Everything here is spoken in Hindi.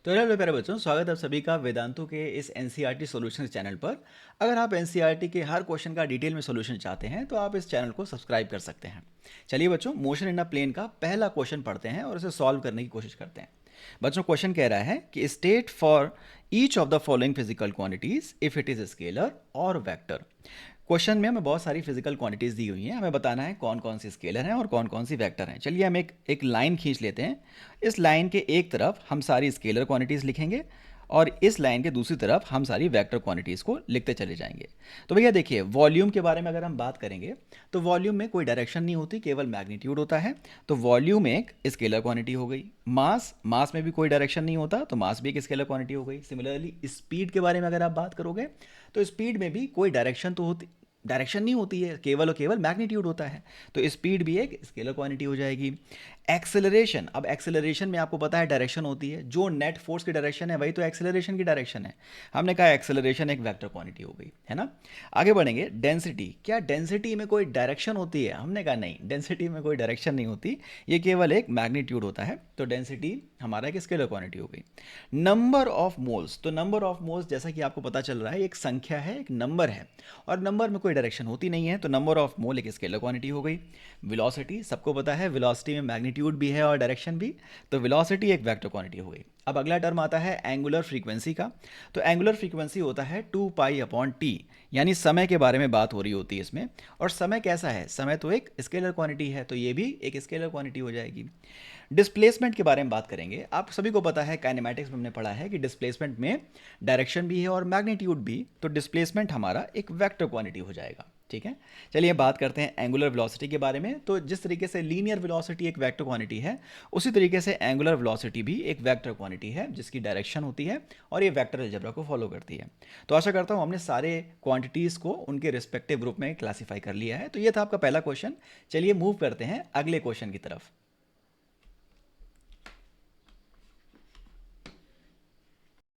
तो हेलो प्यारे बच्चों, स्वागत है आप सभी का वेदांतों के इस एनसीईआरटी सॉल्यूशंस चैनल पर। अगर आप एनसीईआरटी के हर क्वेश्चन का डिटेल में सॉल्यूशन चाहते हैं तो आप इस चैनल को सब्सक्राइब कर सकते हैं। चलिए बच्चों, मोशन इन अ प्लेन का पहला क्वेश्चन पढ़ते हैं और इसे सॉल्व करने की कोशिश करते हैं। बच्चों, क्वेश्चन कह रहा है कि state for each of the following physical quantities if it is scalar और वेक्टर। क्वेश्चन में हमें बहुत सारी फिजिकल क्वांटिटीज दी हुई हैं, हमें बताना है कौन कौन सी स्केलर हैं और कौन कौन सी वेक्टर हैं। चलिए हम एक लाइन खींच लेते हैं। इस लाइन के एक तरफ हम सारी स्केलर क्वांटिटीज लिखेंगे और इस लाइन के दूसरी तरफ हम सारी वेक्टर क्वांटिटीज को लिखते चले जाएंगे। तो भैया देखिए, वॉल्यूम के बारे में अगर हम बात करेंगे तो वॉल्यूम में कोई डायरेक्शन नहीं होती, केवल मैग्नीट्यूड होता है। तो वॉल्यूम एक स्केलर क्वांटिटी हो गई। मास मास में भी कोई डायरेक्शन नहीं होता, तो मास भी एक स्केलर क्वांटिटी हो गई। सिमिलरली स्पीड के बारे में अगर आप बात करोगे तो स्पीड में भी कोई डायरेक्शन नहीं होती है, केवल और केवल मैग्नीट्यूड होता है। तो स्पीड भी एक स्केलर क्वांटिटी हो जाएगी। एक्सेलरेशन, अब एक्सेलरेशन में आपको पता है डायरेक्शन होती है, जो नेट फोर्स की डायरेक्शन है वही तो एक्सेलरेशन की डायरेक्शन है। हमने कहा एक्सेलरेशन एक वेक्टर क्वांटिटी हो गई, है ना। आगे बढ़ेंगे। डेंसिटी, क्या डेंसिटी में कोई डायरेक्शन होती है? हमने कहा नहीं, डेंसिटी में कोई डायरेक्शन नहीं होती, ये केवल एक मैग्नीट्यूड होता है। तो डेंसिटी हमारा एक स्केलर क्वांटिटी हो गई। नंबर ऑफ मोल्स, तो नंबर ऑफ मोल्स जैसा कि आपको पता चल रहा है एक संख्या है, एक नंबर है, और नंबर में कोई डायरेक्शन होती नहीं है, तो नंबर ऑफ मोल एक स्केलर क्वांटिटी हो गई। वेलोसिटी, सबको पता है वेलोसिटी में मैग्नीट्यूड भी है और डायरेक्शन भी, तो वेलोसिटी एक वेक्टर क्वांटिटी हो गई। अब अगला टर्म आता है एंगुलर फ्रीक्वेंसी का। तो एंगुलर फ्रीक्वेंसी होता है 2 पाई अपॉन टी, यानी समय के बारे में बात हो रही होती है इसमें। और समय कैसा है? समय तो एक स्केलर क्वांटिटी है, तो ये भी एक स्केलर क्वांटिटी हो जाएगी। डिस्प्लेसमेंट के बारे में बात करेंगे। आप सभी को पता है, काइनेमैटिक्स में हमने पढ़ा है कि डिस्प्लेसमेंट में डायरेक्शन भी है और मैग्नीट्यूड भी, तो डिस्प्लेसमेंट हमारा एक वेक्टर क्वांटिटी हो जाएगा। ठीक है, चलिए बात करते हैं एंगुलर वेलोसिटी के बारे में। तो जिस तरीके से लीनियर वेलोसिटी एक वेक्टर क्वांटिटी है, उसी तरीके से एंगुलर वेलोसिटी भी एक वेक्टर क्वांटिटी है जिसकी डायरेक्शन होती है और ये वेक्टर अलजेब्रा को फॉलो करती है। तो आशा करता हूँ हमने सारे क्वांटिटीज़ को उनके रिस्पेक्टिव ग्रुप में क्लासीफाई कर लिया है। तो ये था आपका पहला क्वेश्चन। चलिए मूव करते हैं अगले क्वेश्चन की तरफ।